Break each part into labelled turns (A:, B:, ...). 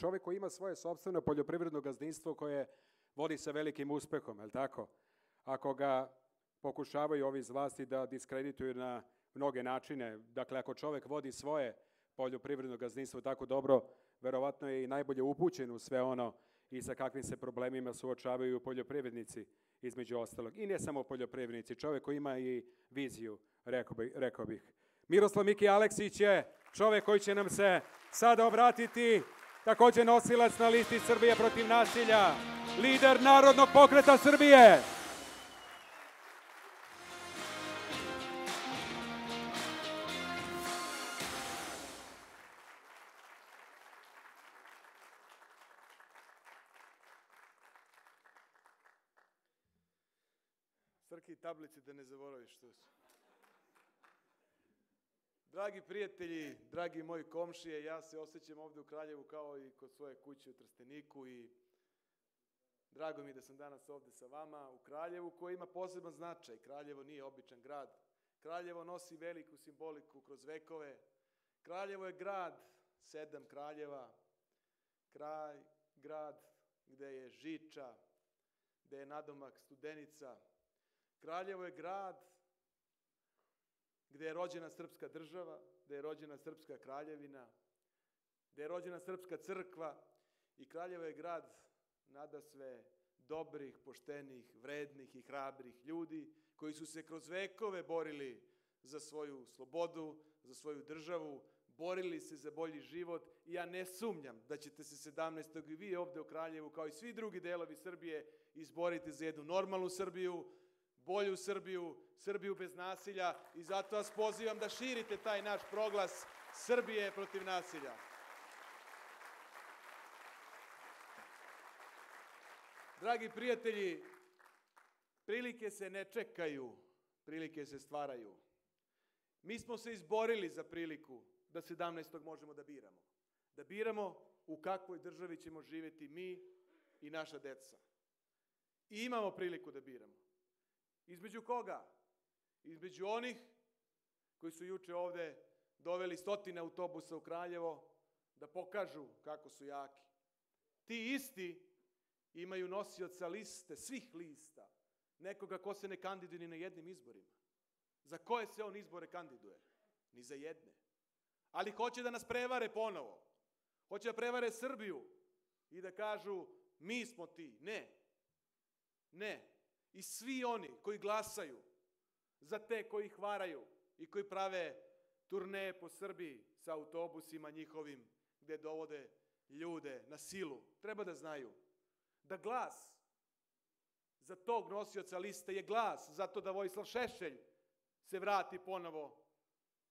A: čovjek koji ima svoje sopstveno poljoprivredno gazdinstvo koje vodi sa velikim uspehom, je li tako? Ako ga pokušavaju ovi iz vlasti da diskredituju na mnoge načine, dakle ako čovjek vodi svoje poljoprivredno gazdinstvo tako dobro, verovatno je i najbolje upućen u sve ono i sa kakvim se problemima suočavaju poljoprivrednici između ostalog. I ne samo poljoprivrednici, čovjek koji ima i viziju, rekao bih. Miroslav Miki Aleksić je čovjek koji će nam se sada obratiti, također nosilac na listi Srbije protiv nasilja, lider Narodnog pokreta Srbije.
B: Srki tablici da ne zaboraviš što su. Dragi prijatelji, dragi moji komšije, ja se osjećam ovdje u Kraljevu kao i kod svoje kuće u Trsteniku i drago mi je da sam danas ovdje sa vama u Kraljevu koji ima poseban značaj. Kraljevo nije običan grad. Kraljevo nosi veliku simboliku kroz vekove. Kraljevo je grad 7 kraljeva, grad gde je Žiča, gde je nadomak Studenica. Kraljevo je grad gde je rođena srpska država, gde je rođena srpska kraljevina, gde je rođena srpska crkva i Kraljevo je grad nadasve dobrih, poštenih, vrednih i hrabrih ljudi koji su se kroz vekove borili za svoju slobodu, za svoju državu, borili se za bolji život i ja ne sumnjam da ćete se 17. i vi ovde u Kraljevu kao i svi drugi delovi Srbije izboriti za jednu normalnu Srbiju, bolju Srbiju, Srbiju bez nasilja i zato vas pozivam da širite taj naš proglas Srbije protiv nasilja. Dragi prijatelji, prilike se ne čekaju, prilike se stvaraju. Mi smo se izborili za priliku da 17. možemo da biramo. Da biramo u kakvoj državi ćemo živjeti mi i naša deca. I imamo priliku da biramo. Između koga? Između onih koji su juče ovde doveli 100 autobusa u Kraljevo da pokažu kako su jaki. Ti isti imaju nosioca liste, svih lista, nekoga ko se ne kandiduje ni na jednim izborima. Za koje se on izbore kandiduje? Ni za jedne. Ali hoće da nas prevare ponovo. Hoće da prevare Srbiju i da kažu mi smo ti. Ne. Ne. I svi oni koji glasaju za te koji ih varaju i koji prave turneje po Srbiji sa autobusima njihovim gde dovode ljude na silu, treba da znaju da glas za tog nosioca liste je glas zato da Vojislav Šešelj se vrati ponovo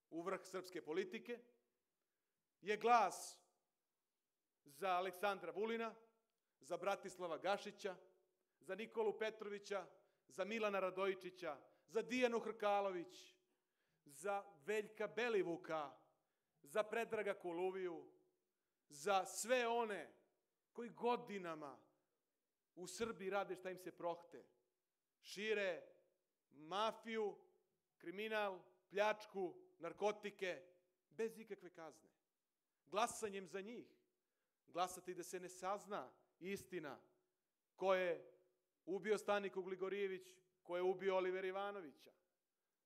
B: u vrh srpske politike, je glas za Aleksandra Vulina, za Bratislava Gašića, za Nikolu Petrovića, za Milana Radojičića, za Dijanu Hrkalović, za Veljka Belivuka, za Predraga Koluviju, za sve one koji godinama u Srbiji rade šta im se prohte. Šire mafiju, kriminal, pljačku, narkotike, bez ikakve kazne. Glasanjem za njih, glasati da se ne sazna istina ko je ubio Staniku Gligorijević, ko je ubio Olivera Ivanovića.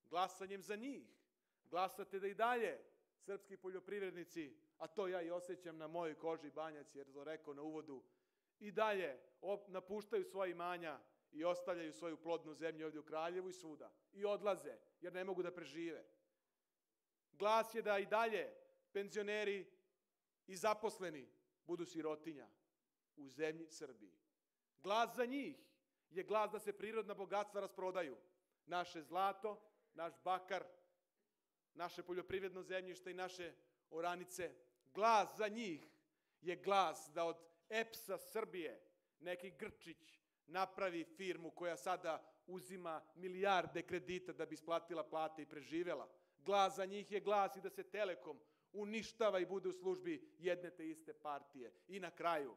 B: Glasanjem za njih, glasate da i dalje srpski poljoprivrednici, a to ja i osjećam na mojoj koži Banjac, jer to rekao na uvodu, i dalje napuštaju svoje imanja i ostavljaju svoju plodnu zemlju ovdje u Kraljevu i svuda. I odlaze, jer ne mogu da prežive. Glas je da i dalje penzioneri i zaposleni budu sirotinja u zemlji Srbiji. Glas za njih je glas da se prirodna bogatstva rasprodaju. Naše zlato, naš bakar, naše poljoprivredno zemljište i naše oranice. Glas za njih je glas da od EPS-a Srbije neki Grčić napravi firmu koja sada uzima milijarde kredita da bi isplatila plate i preživela. Glas za njih je glas i da se Telekom uništava i bude u službi jedne te iste partije. I na kraju,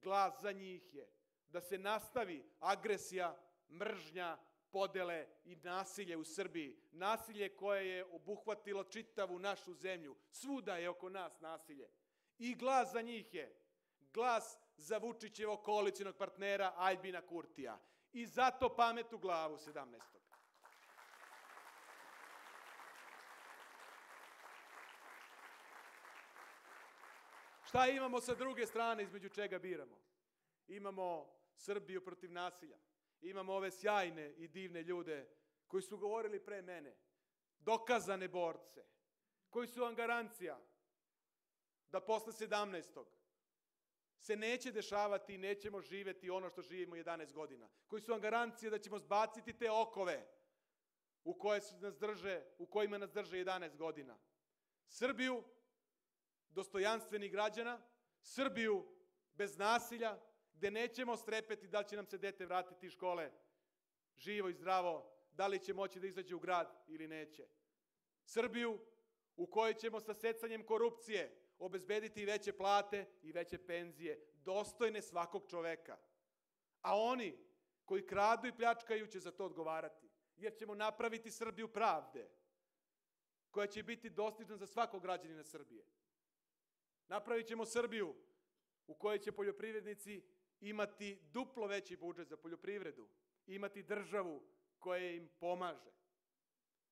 B: glas za njih je da se nastavi agresija, mržnja, podele i nasilje u Srbiji. Nasilje koje je obuhvatilo čitavu našu zemlju. Svuda je oko nas nasilje. I glas za njih je glas za Vučićevog koalicionog partnera Aljbina Kurtija. I zato pamet u glavu 17. Šta imamo sa druge strane između čega biramo? Imamo Srbiju protiv nasilja. Imamo ove sjajne i divne ljude koji su govorili pre mene, dokazane borce, koji su vam garancija da posle 17. se neće dešavati i nećemo živeti ono što živimo 11 godina. Koji su vam garancije da ćemo zbaciti te okove u kojima nas drže 11 godina. Srbiju dostojanstvenih građana, Srbiju bez nasilja, gde nećemo strepeti da li će nam se dete vratiti iz škole živo i zdravo, da li će moći da izađe u grad ili neće. Srbiju u kojoj ćemo sa secanjem korupcije obezbediti veće plate i veće penzije, dostojne svakog čoveka. A oni koji kradu i pljačkaju će za to odgovarati, jer ćemo napraviti Srbiju pravde, koja će biti dostižna za svakog građanina Srbije. Napravit ćemo Srbiju u kojoj će poljoprivrednici imati duplo veći budžet za poljoprivredu, imati državu koja im pomaže.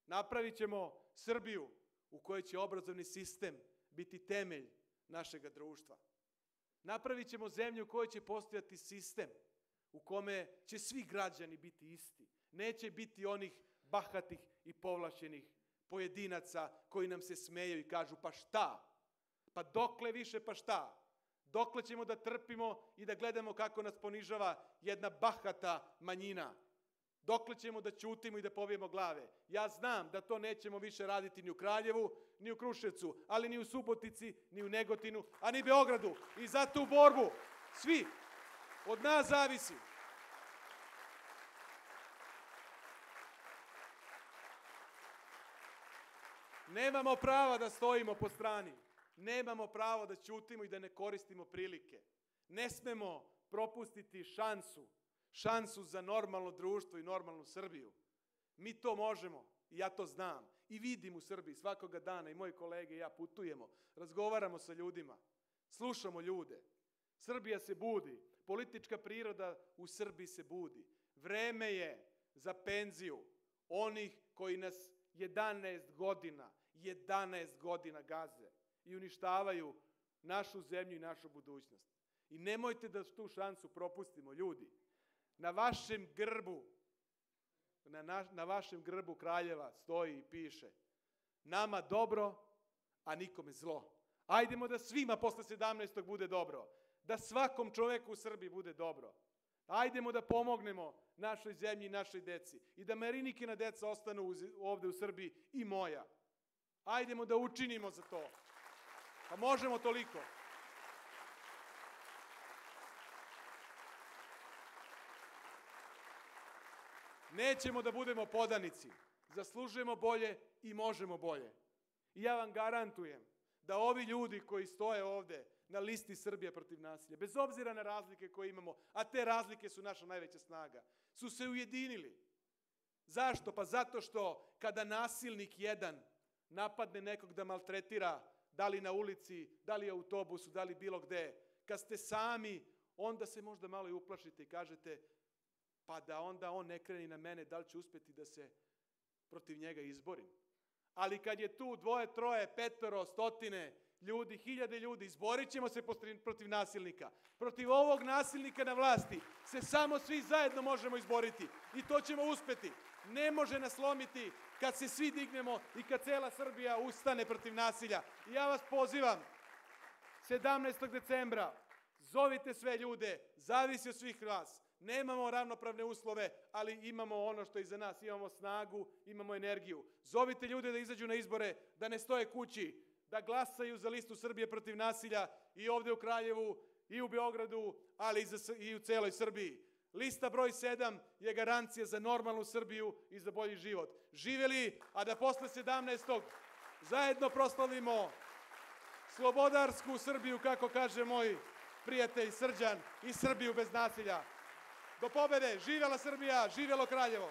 B: Napravit ćemo Srbiju u kojoj će obrazovni sistem biti temelj našega društva. Napravit ćemo zemlju u kojoj će postojati sistem u kome će svi građani biti isti. Neće biti onih bahatih i povlašćenih pojedinaca koji nam se smeju i kažu pa šta? Pa dokle više pa šta? Dokle ćemo da trpimo i da gledamo kako nas ponižava jedna bahata manjina? Dokle ćemo da ćutimo i da povijemo glave? Ja znam da to nećemo više raditi ni u Kraljevu, ni u Kruševcu, ali ni u Subotici, ni u Negotinu, a ni Beogradu. I zato u borbu svi od nas zavisi. Nemamo prava da stojimo po strani. Nemamo pravo da ćutimo i da ne koristimo prilike. Ne smemo propustiti šansu za normalno društvo i normalnu Srbiju. Mi to možemo i ja to znam i vidim u Srbiji svakoga dana i moji kolege i ja putujemo, razgovaramo sa ljudima, slušamo ljude. Srbija se budi, politička priroda u Srbiji se budi. Vreme je za penziju onih koji nas 11 godina gaze i uništavaju našu zemlju i našu budućnost. I nemojte da tu šansu propustimo, ljudi. Na vašem grbu Kraljeva stoji i piše nama dobro, a nikome zlo. Ajdemo da svima posle 17. bude dobro. Da svakom čoveku u Srbiji bude dobro. Ajdemo da pomognemo našoj zemlji i našoj deci. I da Marinikina deca ostanu ovde u Srbiji i moja. Ajdemo da učinimo za to. Pa možemo toliko. Nećemo da budemo podanici. Zaslužujemo bolje i možemo bolje. I ja vam garantujem da ovi ljudi koji stoje ovde na listi Srbija protiv nasilja, bez obzira na razlike koje imamo, a te razlike su naša najveća snaga, su se ujedinili. Zašto? Pa zato što kada nasilnik jedan napadne nekog da maltretira, da li na ulici, da li u autobusu, da li bilo gde, kad ste sami, onda se možda malo i uplašite i kažete pa da onda on ne kreni na mene, da li ću uspeti da se protiv njega izborim. Ali kad je tu 2, 3, 5, stotine ljudi, 1000 ljudi, izborit ćemo se protiv nasilnika. Protiv ovog nasilnika na vlasti se samo svi zajedno možemo izboriti i to ćemo uspeti. Ne može nas slomiti kad se svi dignemo i kad cela Srbija ustane protiv nasilja. I ja vas pozivam, 17. decembra, zovite sve ljude, zavisi od svih vas. Nemamo ravnopravne uslove, ali imamo ono što je iza nas, imamo snagu, imamo energiju. Zovite ljude da izađu na izbore, da ne stoje kući, da glasaju za listu Srbije protiv nasilja i ovde u Kraljevu, i u Beogradu, ali i u celoj Srbiji. Lista broj 7 je garancija za normalnu Srbiju i za bolji život. Živeli, a da posle 17. zajedno proslavimo slobodarsku Srbiju, kako kaže moj prijatelj Srđan, i Srbiju bez nasilja. Do pobede, živela Srbija, živelo Kraljevo!